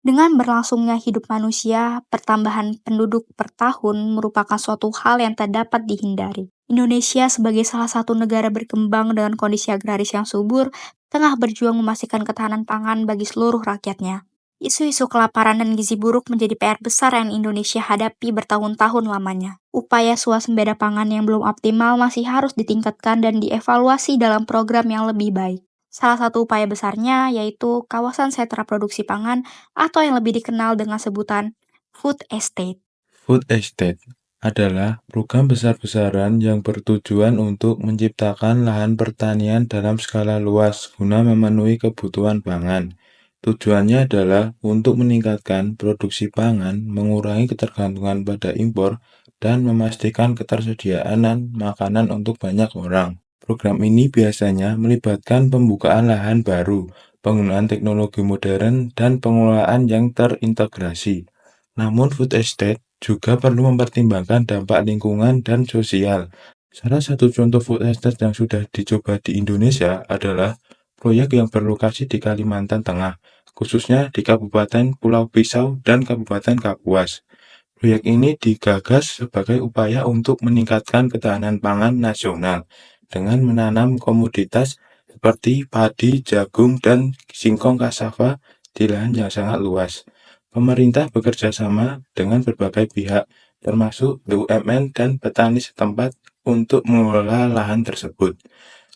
Dengan berlangsungnya hidup manusia, pertambahan penduduk per tahun merupakan suatu hal yang tak dapat dihindari. Indonesia sebagai salah satu negara berkembang dengan kondisi agraris yang subur, tengah berjuang memastikan ketahanan pangan bagi seluruh rakyatnya. Isu-isu kelaparan dan gizi buruk menjadi PR besar yang Indonesia hadapi bertahun-tahun lamanya. Upaya swasembada pangan yang belum optimal masih harus ditingkatkan dan dievaluasi dalam program yang lebih baik. Salah satu upaya besarnya yaitu kawasan sentra produksi pangan atau yang lebih dikenal dengan sebutan food estate. Food estate adalah program besar-besaran yang bertujuan untuk menciptakan lahan pertanian dalam skala luas guna memenuhi kebutuhan pangan. Tujuannya adalah untuk meningkatkan produksi pangan, mengurangi ketergantungan pada impor, dan memastikan ketersediaan makanan untuk banyak orang. Program ini biasanya melibatkan pembukaan lahan baru, penggunaan teknologi modern, dan pengelolaan yang terintegrasi. Namun food estate juga perlu mempertimbangkan dampak lingkungan dan sosial. Salah satu contoh food estate yang sudah dicoba di Indonesia adalah proyek yang berlokasi di Kalimantan Tengah, khususnya di Kabupaten Pulau Pisau dan Kabupaten Kapuas. Proyek ini digagas sebagai upaya untuk meningkatkan ketahanan pangan nasional dengan menanam komoditas seperti padi, jagung, dan singkong cassava di lahan yang sangat luas. Pemerintah bekerja sama dengan berbagai pihak, termasuk BUMN dan petani setempat untuk mengelola lahan tersebut.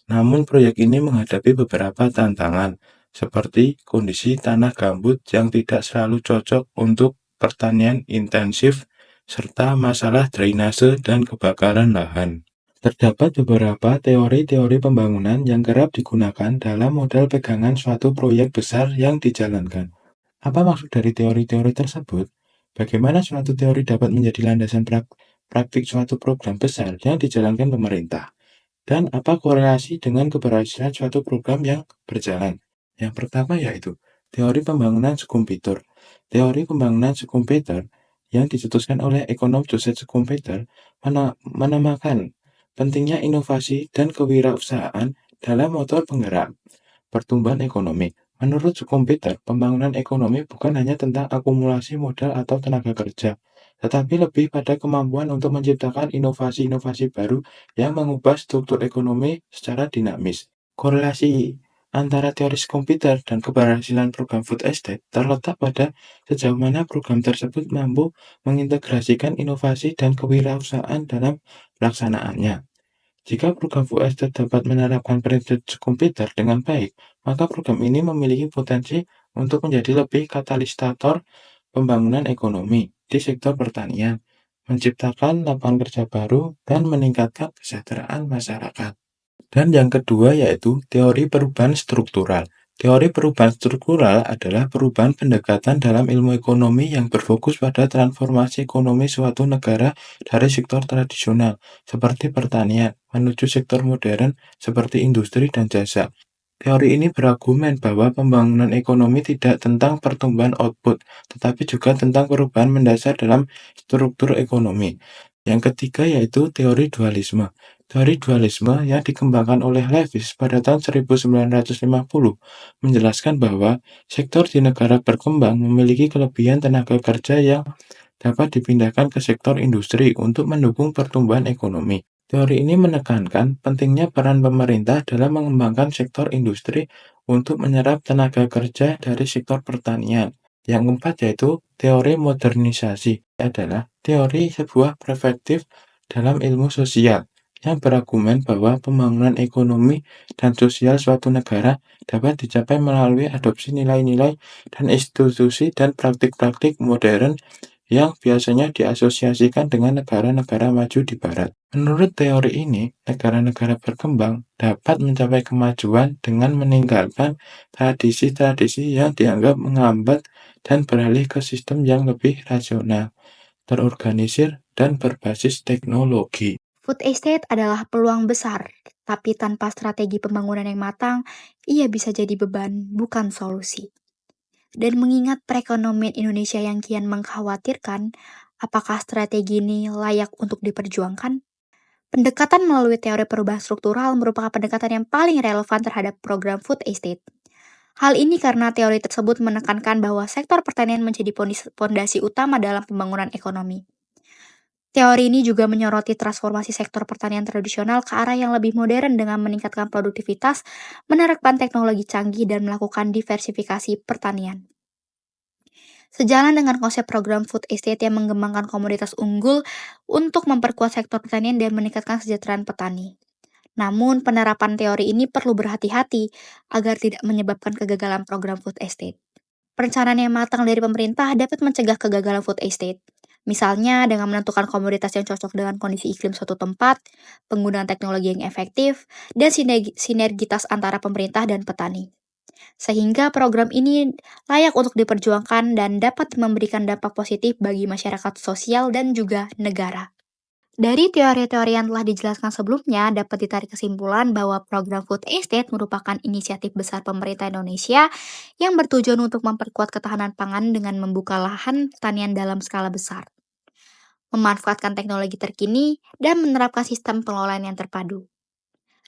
Namun proyek ini menghadapi beberapa tantangan, seperti kondisi tanah gambut yang tidak selalu cocok untuk pertanian intensif, serta masalah drainase dan kebakaran lahan. Terdapat beberapa teori-teori pembangunan yang kerap digunakan dalam model pegangan suatu proyek besar yang dijalankan. Apa maksud dari teori-teori tersebut? Bagaimana suatu teori dapat menjadi landasan praktik suatu program besar yang dijalankan pemerintah? Dan apa korelasi dengan keberhasilan suatu program yang berjalan? Yang pertama yaitu teori pembangunan Schumpeter. Teori pembangunan Schumpeter yang dicetuskan oleh ekonom Joseph Schumpeter menamakan pentingnya inovasi dan kewirausahaan dalam motor penggerak pertumbuhan ekonomi. Menurut Schumpeter, pembangunan ekonomi bukan hanya tentang akumulasi modal atau tenaga kerja, tetapi lebih pada kemampuan untuk menciptakan inovasi-inovasi baru yang mengubah struktur ekonomi secara dinamis. Korelasi antara teori komputer dan keberhasilan program food estate terletak pada sejauh mana program tersebut mampu mengintegrasikan inovasi dan kewirausahaan dalam pelaksanaannya. Jika program food estate dapat menerapkan prinsip komputer dengan baik, maka program ini memiliki potensi untuk menjadi lebih katalisator pembangunan ekonomi di sektor pertanian, menciptakan lapangan kerja baru, dan meningkatkan kesejahteraan masyarakat. Dan yang kedua yaitu teori perubahan struktural. Teori perubahan struktural adalah perubahan pendekatan dalam ilmu ekonomi yang berfokus pada transformasi ekonomi suatu negara dari sektor tradisional seperti pertanian menuju sektor modern seperti industri dan jasa. Teori ini berargumen bahwa pembangunan ekonomi tidak tentang pertumbuhan output, tetapi juga tentang perubahan mendasar dalam struktur ekonomi. Yang ketiga yaitu teori dualisme. Teori dualisme yang dikembangkan oleh Lewis pada tahun 1950 menjelaskan bahwa sektor di negara berkembang memiliki kelebihan tenaga kerja yang dapat dipindahkan ke sektor industri untuk mendukung pertumbuhan ekonomi. Teori ini menekankan pentingnya peran pemerintah dalam mengembangkan sektor industri untuk menyerap tenaga kerja dari sektor pertanian. Yang keempat yaitu teori modernisasi adalah teori sebuah perspektif dalam ilmu sosial yang berargumen bahwa pembangunan ekonomi dan sosial suatu negara dapat dicapai melalui adopsi nilai-nilai dan institusi dan praktik-praktik modern yang biasanya diasosiasikan dengan negara-negara maju di Barat. Menurut teori ini, negara-negara berkembang dapat mencapai kemajuan dengan meninggalkan tradisi-tradisi yang dianggap menghambat dan beralih ke sistem yang lebih rasional, terorganisir, dan berbasis teknologi. Food estate adalah peluang besar, tapi tanpa strategi pembangunan yang matang, ia bisa jadi beban, bukan solusi. Dan mengingat perekonomian Indonesia yang kian mengkhawatirkan, apakah strategi ini layak untuk diperjuangkan? Pendekatan melalui teori perubahan struktural merupakan pendekatan yang paling relevan terhadap program food estate. Hal ini karena teori tersebut menekankan bahwa sektor pertanian menjadi pondasi utama dalam pembangunan ekonomi. Teori ini juga menyoroti transformasi sektor pertanian tradisional ke arah yang lebih modern dengan meningkatkan produktivitas, menerapkan teknologi canggih, dan melakukan diversifikasi pertanian. Sejalan dengan konsep program food estate yang mengembangkan komoditas unggul untuk memperkuat sektor pertanian dan meningkatkan kesejahteraan petani. Namun, penerapan teori ini perlu berhati-hati agar tidak menyebabkan kegagalan program food estate. Perencanaan yang matang dari pemerintah dapat mencegah kegagalan food estate. Misalnya dengan menentukan komoditas yang cocok dengan kondisi iklim suatu tempat, penggunaan teknologi yang efektif, dan sinergitas antara pemerintah dan petani. Sehingga program ini layak untuk diperjuangkan dan dapat memberikan dampak positif bagi masyarakat sosial dan juga negara. Dari teori-teori yang telah dijelaskan sebelumnya, dapat ditarik kesimpulan bahwa program Food Estate merupakan inisiatif besar pemerintah Indonesia yang bertujuan untuk memperkuat ketahanan pangan dengan membuka lahan pertanian dalam skala besar, memanfaatkan teknologi terkini, dan menerapkan sistem pengelolaan yang terpadu.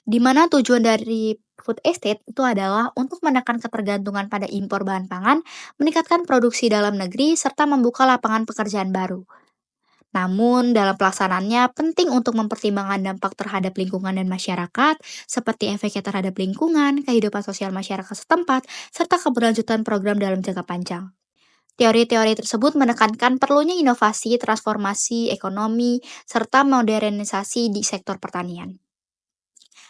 Di mana tujuan dari food estate itu adalah untuk menekan ketergantungan pada impor bahan pangan, meningkatkan produksi dalam negeri, serta membuka lapangan pekerjaan baru. Namun, dalam pelaksanaannya penting untuk mempertimbangkan dampak terhadap lingkungan dan masyarakat, seperti efeknya terhadap lingkungan, kehidupan sosial masyarakat setempat, serta keberlanjutan program dalam jangka panjang. Teori-teori tersebut menekankan perlunya inovasi, transformasi ekonomi, serta modernisasi di sektor pertanian.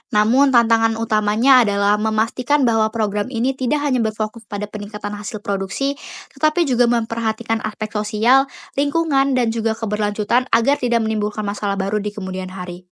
Namun, tantangan utamanya adalah memastikan bahwa program ini tidak hanya berfokus pada peningkatan hasil produksi, tetapi juga memperhatikan aspek sosial, lingkungan, dan juga keberlanjutan agar tidak menimbulkan masalah baru di kemudian hari.